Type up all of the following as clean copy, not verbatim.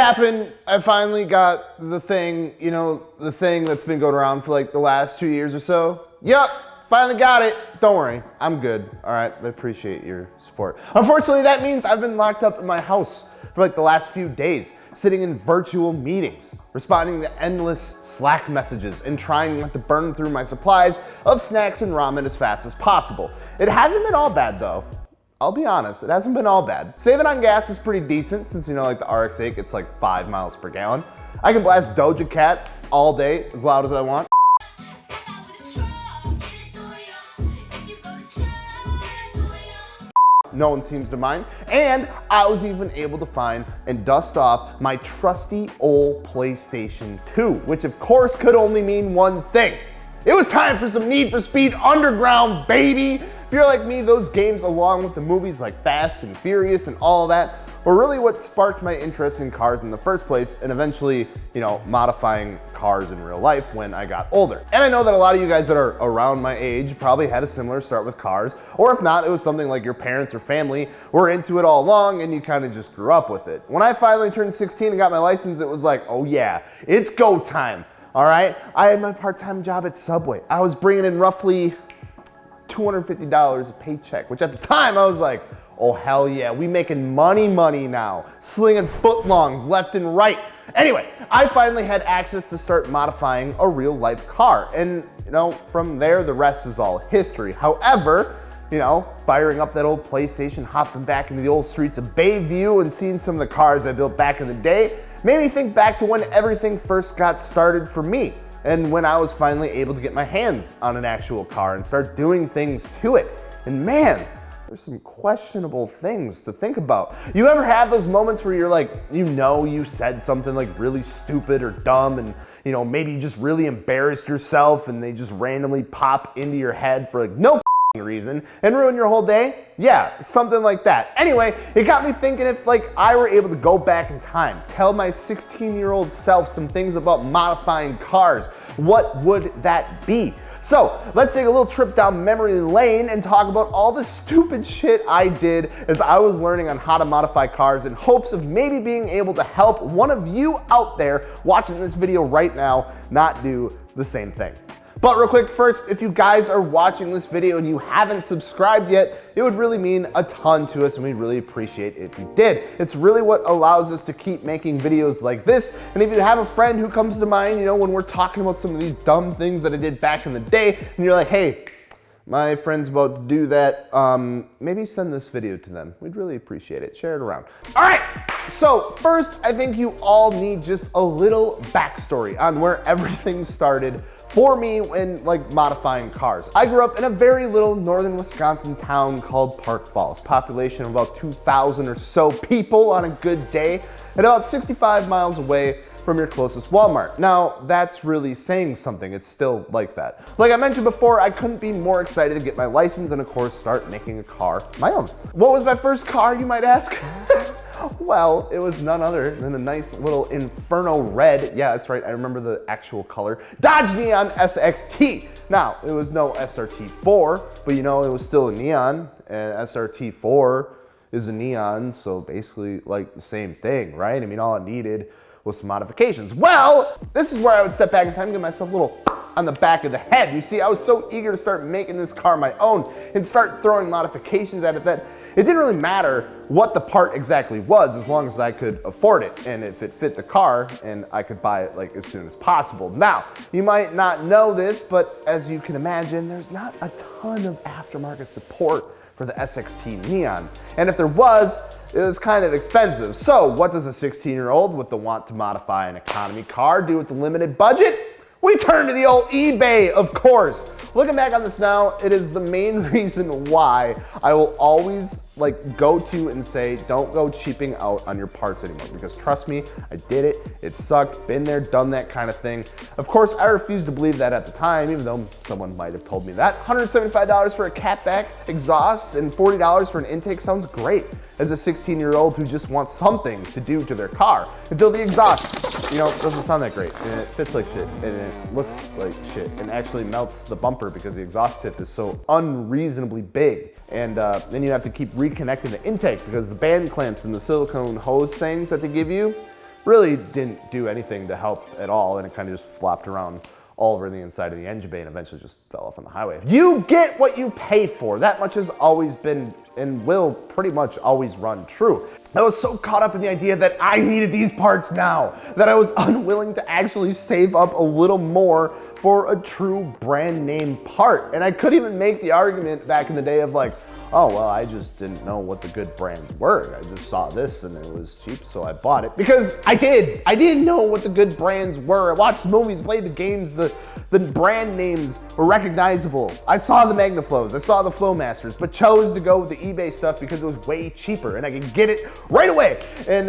happened. I finally got the thing, the thing that's been going around for like the last 2 years or so. Yep, finally got it. Don't worry, I'm good. All right, I appreciate your support. Unfortunately, that means I've been locked up in my house for like the last few days, sitting in virtual meetings, responding to endless Slack messages, and trying not to burn through my supplies of snacks and ramen as fast as possible. It hasn't been all bad though. I'll be honest, it hasn't been all bad. Saving on gas is pretty decent since, like the RX-8 gets like 5 miles per gallon. I can blast Doja Cat all day as loud as I want. No one seems to mind. And I was even able to find and dust off my trusty old PlayStation 2, which of course could only mean one thing. It was time for some Need for Speed Underground, baby! If you're like me, those games along with the movies like Fast and Furious and all that were really what sparked my interest in cars in the first place, and eventually, modifying cars in real life when I got older. And I know that a lot of you guys that are around my age probably had a similar start with cars, or if not, it was something like your parents or family were into it all along and you kind of just grew up with it. When I finally turned 16 and got my license, it was like, oh yeah, it's go time. All right, I had my part-time job at Subway. I was bringing in roughly $250 a paycheck, which at the time I was like, oh hell yeah, we making money now, slinging footlongs left and right. Anyway, I finally had access to start modifying a real life car, and from there the rest is all history. However, firing up that old PlayStation, hopping back into the old streets of Bayview and seeing some of the cars I built back in the day made me think back to when everything first got started for me, and when I was finally able to get my hands on an actual car and start doing things to it. And man, there's some questionable things to think about. You ever have those moments where you're like, you said something like really stupid or dumb, and maybe you just really embarrassed yourself and they just randomly pop into your head for like no reason and ruin your whole day? Yeah, something like that. Anyway, it got me thinking, if I were able to go back in time, tell my 16-year-old self some things about modifying cars, what would that be? So let's take a little trip down memory lane and talk about all the stupid shit I did as I was learning on how to modify cars, in hopes of maybe being able to help one of you out there watching this video right now not do the same thing. But real quick, first, if you guys are watching this video and you haven't subscribed yet, it would really mean a ton to us, and we'd really appreciate it if you did. It's really what allows us to keep making videos like this. And if you have a friend who comes to mind, when we're talking about some of these dumb things that I did back in the day, and you're like, hey, my friend's about to do that, maybe send this video to them. We'd really appreciate it. Share it around. All right, so first, I think you all need just a little backstory on where everything started for me when modifying cars. I grew up in a very little northern Wisconsin town called Park Falls, population of about 2,000 or so people on a good day, and about 65 miles away from your closest Walmart. Now, that's really saying something. It's still like that. Like I mentioned before, I couldn't be more excited to get my license and of course start making a car my own. What was my first car, you might ask? Well, it was none other than a nice little Inferno red. Yeah, that's right, I remember the actual color. Dodge Neon SXT. Now, it was no SRT4, but it was still a neon, and SRT4 is a neon, so basically the same thing, right? I mean, all it needed was some modifications. Well, this is where I would step back in time and give myself a little on the back of the head. You see, I was so eager to start making this car my own and start throwing modifications at it that it didn't really matter what the part exactly was, as long as I could afford it and if it fit the car and I could buy it as soon as possible. Now, you might not know this, but as you can imagine, there's not a ton of aftermarket support for the SXT Neon. And if there was, it was kind of expensive. So what does a 16-year-old with the want to modify an economy car do with the limited budget? We turn to the old eBay, of course. Looking back on this now, it is the main reason why I will always go to and say, don't go cheaping out on your parts anymore, because trust me, I did it. It sucked, been there, done that kind of thing. Of course, I refused to believe that at the time, even though someone might have told me that. $175 for a catback exhaust and $40 for an intake sounds great as a 16-year-old who just wants something to do to their car, until the exhaust, doesn't sound that great, and it fits like shit, and it looks like shit, and actually melts the bumper because the exhaust tip is so unreasonably big. And then you have to keep reconnecting the intake because the band clamps and the silicone hose things that they give you, really didn't do anything to help at all, and it kind of just flopped around all over the inside of the engine bay and eventually just fell off on the highway. You get what you pay for. That much has always been and will pretty much always run true. I was so caught up in the idea that I needed these parts now that I was unwilling to actually save up a little more for a true brand name part. And I could even make the argument back in the day of like, oh, well, I just didn't know what the good brands were. I just saw this and it was cheap, so I bought it. Because I did. I didn't know what the good brands were. I watched movies, played the games, the brand names were recognizable. I saw the Magnaflows, I saw the Flowmasters, but chose to go with the eBay stuff because it was way cheaper and I could get it right away and,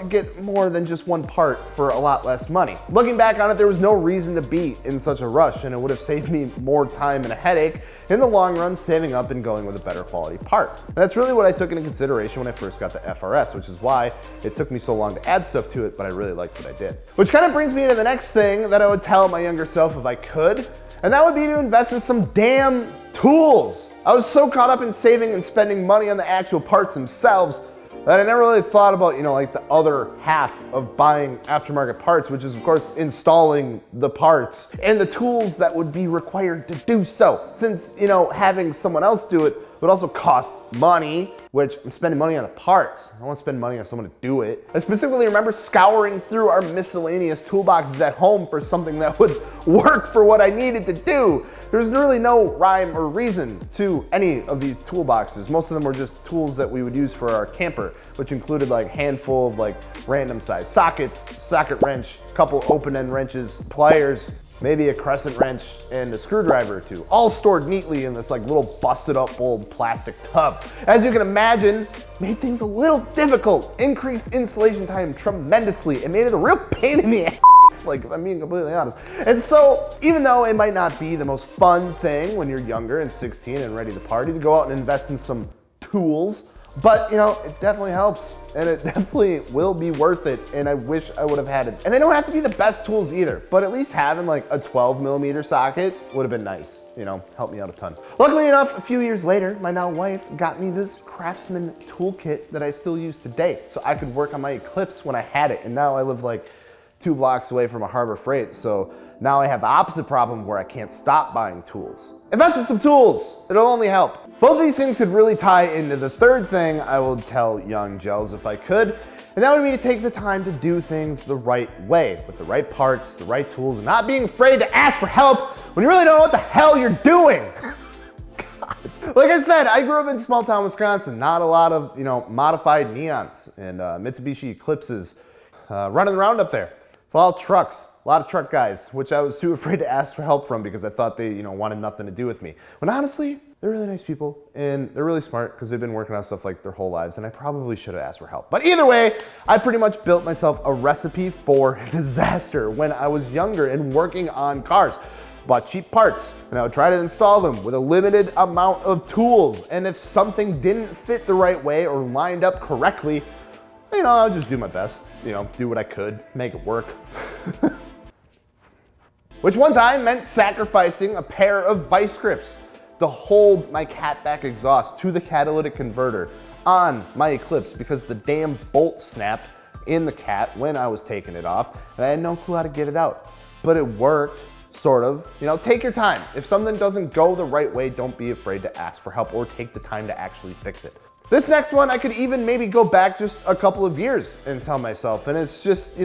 get more than just one part for a lot less money. Looking back on it, there was no reason to be in such a rush, and it would have saved me more time and a headache in the long run, saving up and going with a better quality part. And that's really what I took into consideration when I first got the FRS, which is why it took me so long to add stuff to it, but I really liked what I did. Which kind of brings me to the next thing that I would tell my younger self if I could, and that would be to invest in some damn tools. I was so caught up in saving and spending money on the actual parts themselves that I never really thought about, like the other half of buying aftermarket parts, which is of course installing the parts and the tools that would be required to do so. Since, having someone else do it would also cost money, which I'm spending money on the parts. I don't want to spend money on someone to do it. I specifically remember scouring through our miscellaneous toolboxes at home for something that would work for what I needed to do. There's really no rhyme or reason to any of these toolboxes. Most of them were just tools that we would use for our camper, which included like a handful of random size sockets, socket wrench, couple open end wrenches, pliers, maybe a crescent wrench and a screwdriver or two, all stored neatly in this little busted up old plastic tub. As you can imagine, made things a little difficult, increased installation time tremendously, and made it a real pain in the ass, if I'm being completely honest. And so, even though it might not be the most fun thing when you're younger and 16 and ready to party to go out and invest in some tools, but it definitely helps, and it definitely will be worth it, and I wish I would have had it. And they don't have to be the best tools either, but at least having a 12mm socket would have been nice, helped me out a ton. Luckily enough, a few years later, my now wife got me this Craftsman toolkit that I still use today, so I could work on my Eclipse when I had it, and now I live 2 blocks away from a Harbor Freight, so now I have the opposite problem where I can't stop buying tools. Invest in some tools, it'll only help. Both of these things could really tie into the third thing I would tell young gels if I could, and that would be to take the time to do things the right way, with the right parts, the right tools, and not being afraid to ask for help when you really don't know what the hell you're doing. God. Like I said, I grew up in small town Wisconsin, not a lot of, modified Neons and Mitsubishi Eclipses running around up there. It's all trucks. A lot of truck guys, which I was too afraid to ask for help from because I thought they, wanted nothing to do with me. When honestly, they're really nice people and they're really smart because they've been working on stuff their whole lives, and I probably should have asked for help. But either way, I pretty much built myself a recipe for disaster when I was younger and working on cars. Bought cheap parts and I would try to install them with a limited amount of tools. And if something didn't fit the right way or lined up correctly, I'll just do my best, do what I could, make it work. Which one time meant sacrificing a pair of vice grips to hold my catback exhaust to the catalytic converter on my Eclipse because the damn bolt snapped in the cat when I was taking it off and I had no clue how to get it out. But it worked, sort of. Take your time. If something doesn't go the right way, don't be afraid to ask for help or take the time to actually fix it. This next one, I could even maybe go back just a couple of years and tell myself, and it's just,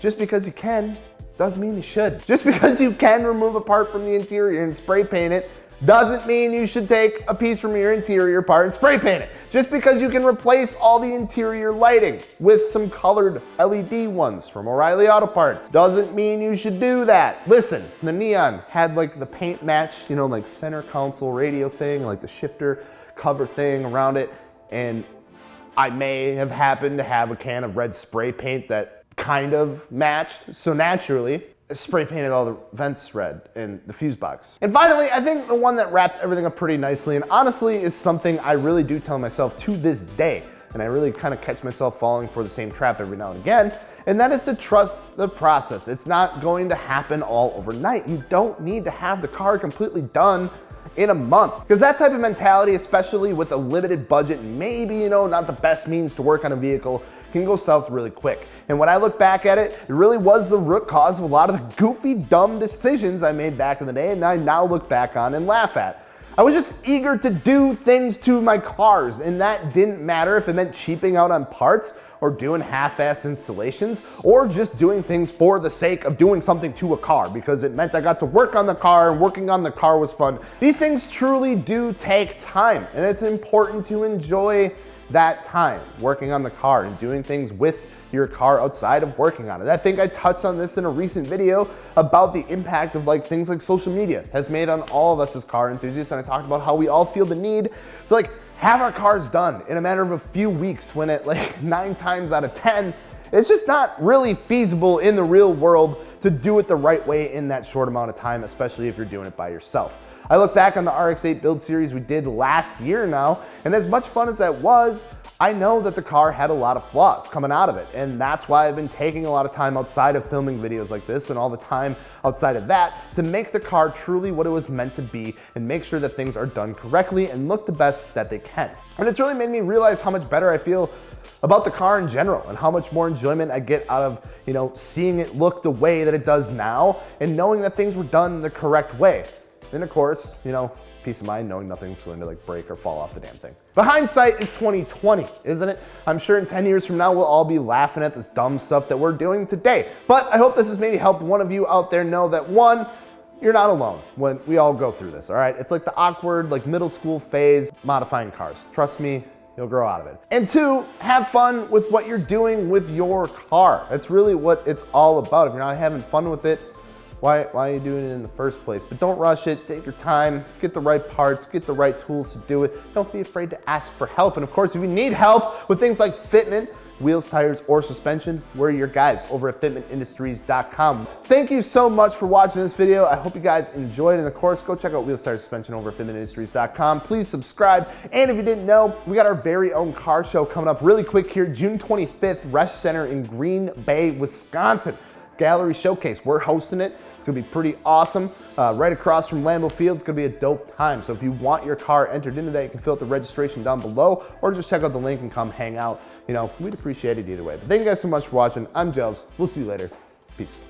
just because you can, doesn't mean you should. Just because you can remove a part from the interior and spray paint it, doesn't mean you should take a piece from your interior part and spray paint it. Just because you can replace all the interior lighting with some colored LED ones from O'Reilly Auto Parts, doesn't mean you should do that. Listen, the Neon had the paint match, center console radio thing, the shifter cover thing around it. And I may have happened to have a can of red spray paint that kind of matched. So naturally, I spray painted all the vents red in the fuse box. And finally, I think the one that wraps everything up pretty nicely and honestly is something I really do tell myself to this day. And I really kind of catch myself falling for the same trap every now and again. And that is to trust the process. It's not going to happen all overnight. You don't need to have the car completely done in a month. Because that type of mentality, especially with a limited budget, maybe, not the best means to work on a vehicle, can go south really quick. And when I look back at it, it really was the root cause of a lot of the goofy, dumb decisions I made back in the day, and I now look back on and laugh at. I was just eager to do things to my cars, and that didn't matter if it meant cheaping out on parts or doing half-ass installations or just doing things for the sake of doing something to a car because it meant I got to work on the car and working on the car was fun. These things truly do take time, and it's important to enjoy that time working on the car and doing things with your car outside of working on it. I think I touched on this in a recent video about the impact of things like social media has made on all of us as car enthusiasts, and I talked about how we all feel the need to have our cars done in a matter of a few weeks when at 9 times out of 10, it's just not really feasible in the real world to do it the right way in that short amount of time, especially if you're doing it by yourself. I look back on the RX-8 build series we did last year now, and as much fun as that was, I know that the car had a lot of flaws coming out of it, and that's why I've been taking a lot of time outside of filming videos like this and all the time outside of that to make the car truly what it was meant to be and make sure that things are done correctly and look the best that they can. And it's really made me realize how much better I feel about the car in general and how much more enjoyment I get out of, seeing it look the way that it does now and knowing that things were done the correct way. And of course, peace of mind knowing nothing's going to break or fall off the damn thing. But hindsight is 2020, isn't it? I'm sure in 10 years from now, we'll all be laughing at this dumb stuff that we're doing today. But I hope this has maybe helped one of you out there know that one, you're not alone when we all go through this, all right? It's like the awkward, middle school phase modifying cars. Trust me, you'll grow out of it. And two, have fun with what you're doing with your car. That's really what it's all about. If you're not having fun with it, why are you doing it in the first place? But don't rush it, take your time, get the right parts, get the right tools to do it. Don't be afraid to ask for help. And of course, if you need help with things like fitment, wheels, tires, or suspension, we're your guys over at fitmentindustries.com. Thank you so much for watching this video. I hope you guys enjoyed. And of course, go check out wheels, tires, suspension over at fitmentindustries.com. Please subscribe. And if you didn't know, we got our very own car show coming up really quick here, June 25th, Resch Center in Green Bay, Wisconsin. Gallery Showcase. We're hosting it. It's gonna be pretty awesome. Right across from Lambeau Field. It's gonna be a dope time. So if you want your car entered into that, you can fill out the registration down below or just check out the link and come hang out. We'd appreciate it either way. But thank you guys so much for watching. I'm Gels. We'll see you later. Peace.